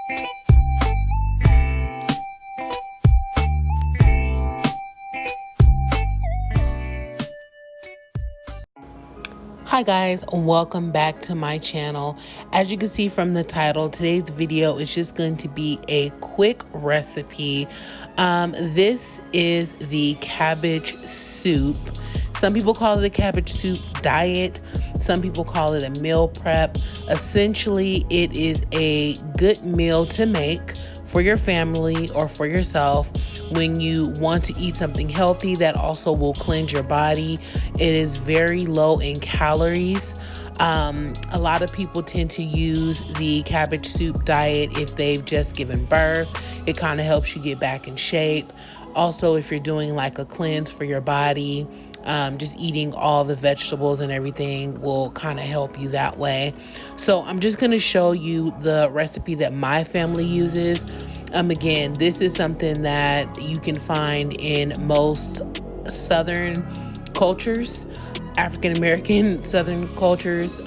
Hi guys, welcome back to my channel. As you can see from the title, today's video is just going to be a quick recipe. This is the cabbage soup. Some people call it a cabbage soup diet. Some people call it a meal prep. Essentially, it is a good meal to make for your family or for yourself when you want to eat something healthy that also will cleanse your body. It is very low in calories. A lot of people tend to use the cabbage soup diet if they've just given birth. It kind of helps you get back in shape. Also, if you're doing like a cleanse for your body, just eating all the vegetables and everything will kind of help you that way. So I'm just going to show you the recipe that my family uses. Again, this is something that you can find in most Southern cultures, African American Southern cultures.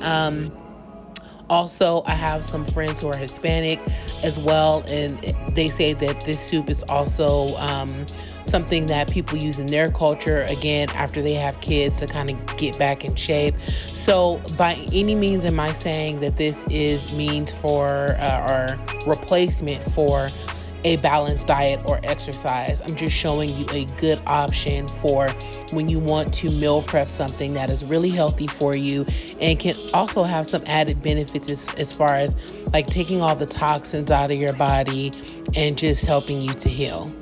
Also, I have some friends who are Hispanic as well, and they say that this soup is also something that people use in their culture, again, after they have kids to kind of get back in shape. So by any means am I saying that this is means for or replacement for a balanced diet or exercise. I'm just showing you a good option for when you want to meal prep something that is really healthy for you and can also have some added benefits as far as like taking all the toxins out of your body and just helping you to heal.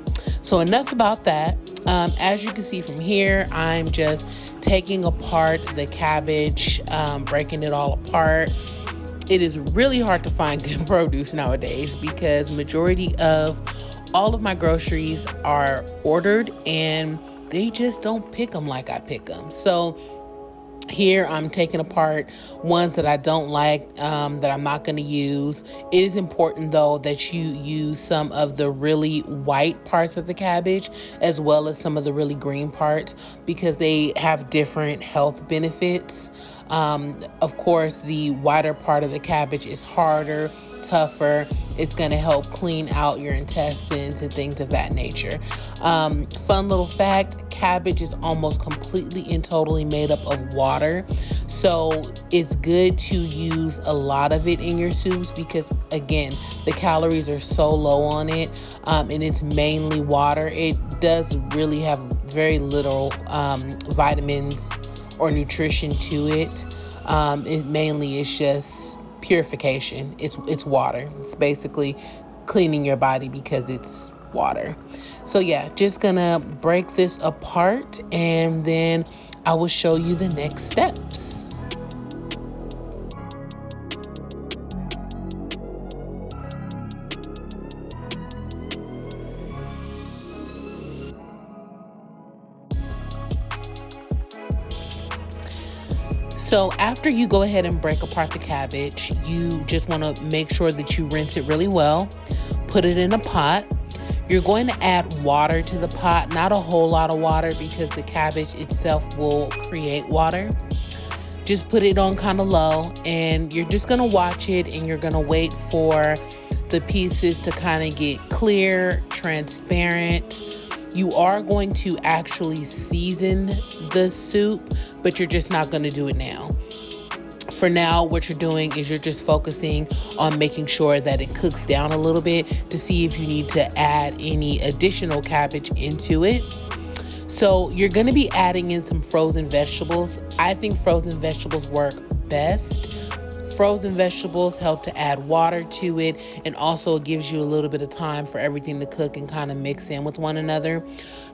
So enough about that. As you can see from here, I'm just taking apart the cabbage, breaking it all apart. It is really hard to find good produce nowadays because majority of all of my groceries are ordered and they just don't pick them like I pick them. So here I'm taking apart ones that I don't like, that I'm not going to use. It is important though that you use some of the really white parts of the cabbage as well as some of the really green parts because they have different health benefits. Of course, the whiter part of the cabbage is harder, tougher. It's going to help clean out your intestines and things of that nature. Fun little fact, cabbage is almost completely and totally made up of water. So it's good to use a lot of it in your soups because, again, the calories are so low on it, and it's mainly water. It does really have very little vitamins or nutrition to it. It mainly is just purification. It's water. It's basically cleaning your body because it's water. So yeah, just gonna break this apart and then I will show you the next steps. So after you go ahead and break apart the cabbage, you just want to make sure that you rinse it really well. Put it in a pot. You're going to add water to the pot, not a whole lot of water because the cabbage itself will create water. Just put it on kind of low and you're just going to watch it and you're going to wait for the pieces to kind of get clear, transparent. You are going to actually season the soup, but you're just not going to do it now. For now, what you're doing is you're just focusing on making sure that it cooks down a little bit to see if you need to add any additional cabbage into it. So you're going to be adding in some frozen vegetables. I think frozen vegetables work best. Frozen vegetables help to add water to it and also gives you a little bit of time for everything to cook and kind of mix in with one another.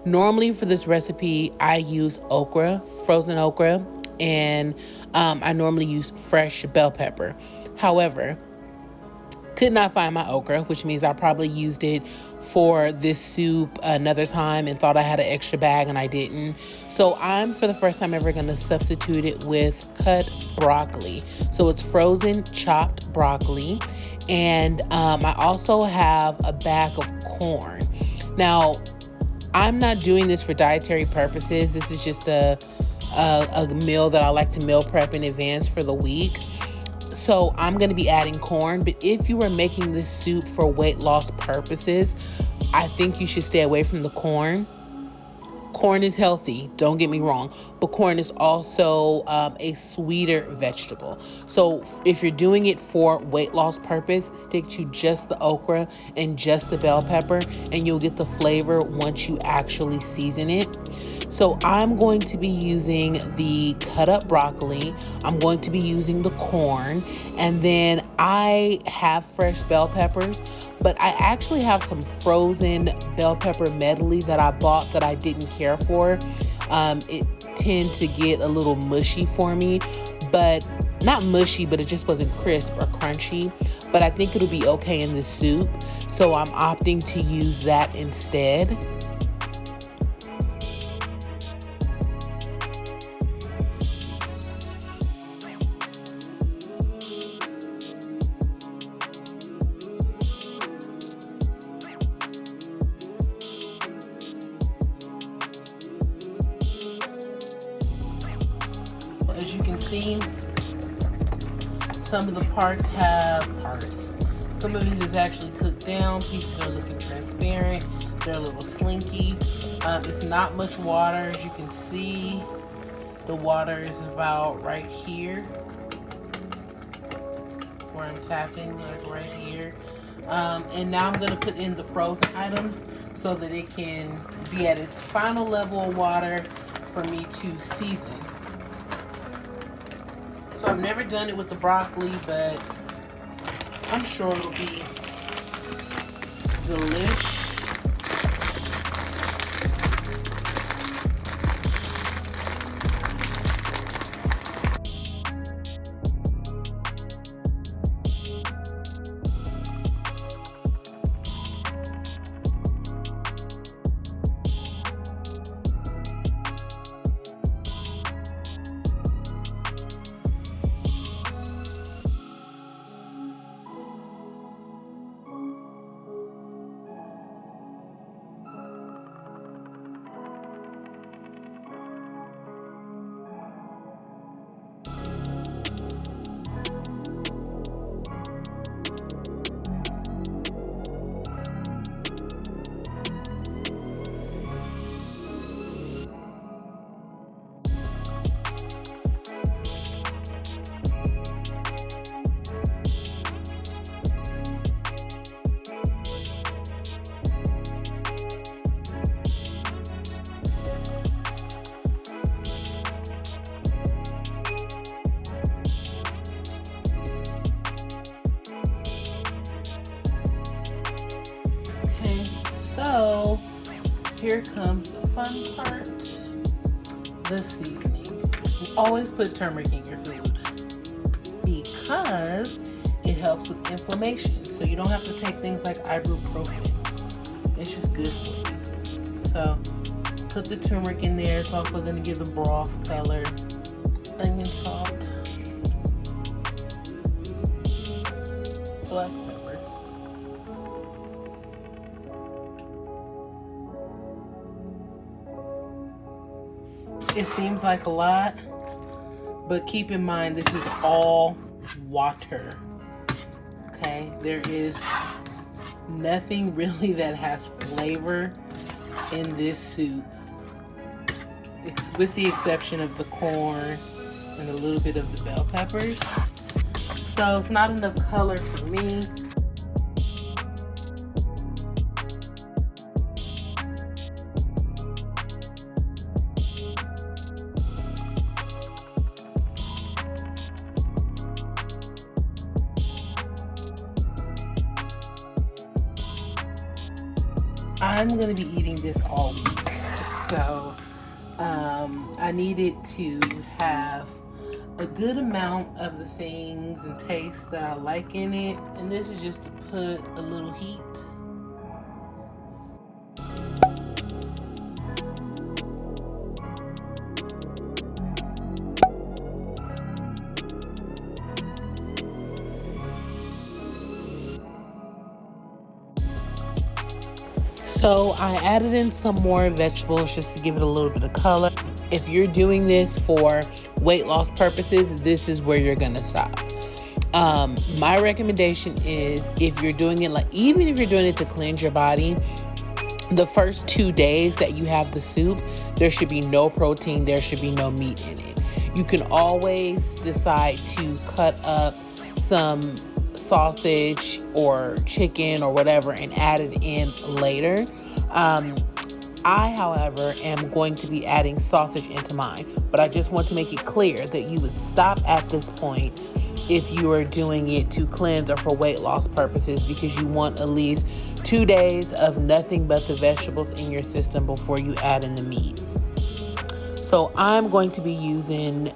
Normally for this recipe, I use okra, frozen okra, and I normally use fresh bell pepper. However, could not find my okra, which means I probably used it for this soup another time and thought I had an extra bag and I didn't. So I'm, for the first time ever, going to substitute it with cut broccoli. So it's frozen chopped broccoli. And I also have a bag of corn. Now, I'm not doing this for dietary purposes. This is just a meal that I like to meal prep in advance for the week. So I'm going to be adding corn, but if you are making this soup for weight loss purposes, I think you should stay away from the corn. Corn is healthy, don't get me wrong, but corn is also a sweeter vegetable. So if you're doing it for weight loss purpose, stick to just the okra and just the bell pepper, and you'll get the flavor once you actually season it. So I'm going to be using the cut up broccoli, I'm going to be using the corn, and then I have fresh bell peppers, but I actually have some frozen bell pepper medley that I bought that I didn't care for. It tends to get a little mushy for me, but not mushy, but it just wasn't crisp or crunchy. But I think it'll be okay in this soup, so I'm opting to use that instead. As you can see, some of the parts have parts. Some of it is actually cooked down. Pieces are looking transparent. They're a little slinky. It's not much water. As you can see, the water is about right here where I'm tapping, like right here. And now I'm going to put in the frozen items so that it can be at its final level of water for me to season. So I've never done it with the broccoli, but I'm sure it'll be delish. So here comes the fun part, the seasoning. Always put turmeric in your food because it helps with inflammation. So you don't have to take things like ibuprofen. It's just good for you. So put the turmeric in there. It's also going to give the broth color. Onion salt, black pepper, it seems like a lot, but keep in mind this is all water. Okay, there is nothing really that has flavor in this soup, with the exception of the corn and a little bit of the bell peppers. So it's not enough color for me. I'm going to be eating this all week, so I needed to have a good amount of the things and tastes that I like in it, and this is just to put a little heat. So I added in some more vegetables just to give it a little bit of color. If you're doing this for weight loss purposes, this is where you're gonna stop. My recommendation is, if you're doing it, like, even if you're doing it to cleanse your body, the first 2 days that you have the soup, there should be no protein, there should be no meat in it. You can always decide to cut up some sausage or chicken or whatever and add it in later. I, however, am going to be adding sausage into mine, but I just want to make it clear that you would stop at this point if you are doing it to cleanse or for weight loss purposes, because you want at least 2 days of nothing but the vegetables in your system before you add in the meat. So I'm going to be using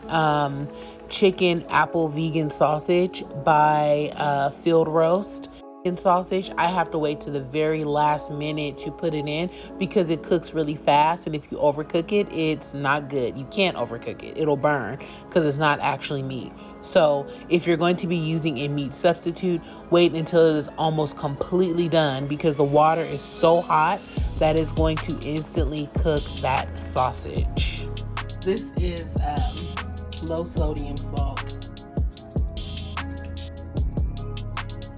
chicken apple vegan sausage by Field Roast. In sausage, I have to wait to the very last minute to put it in because it cooks really fast, and if you overcook it, it's not good. You can't overcook it. It'll burn because it's not actually meat. So if you're going to be using a meat substitute, wait until it is almost completely done, because the water is so hot that it's going to instantly cook that sausage. This is low sodium salt.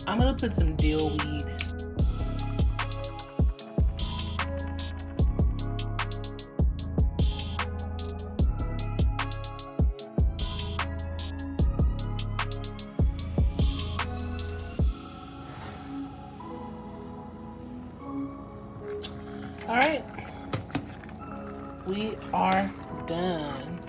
I'm gonna put some dill weed. All right, we are done.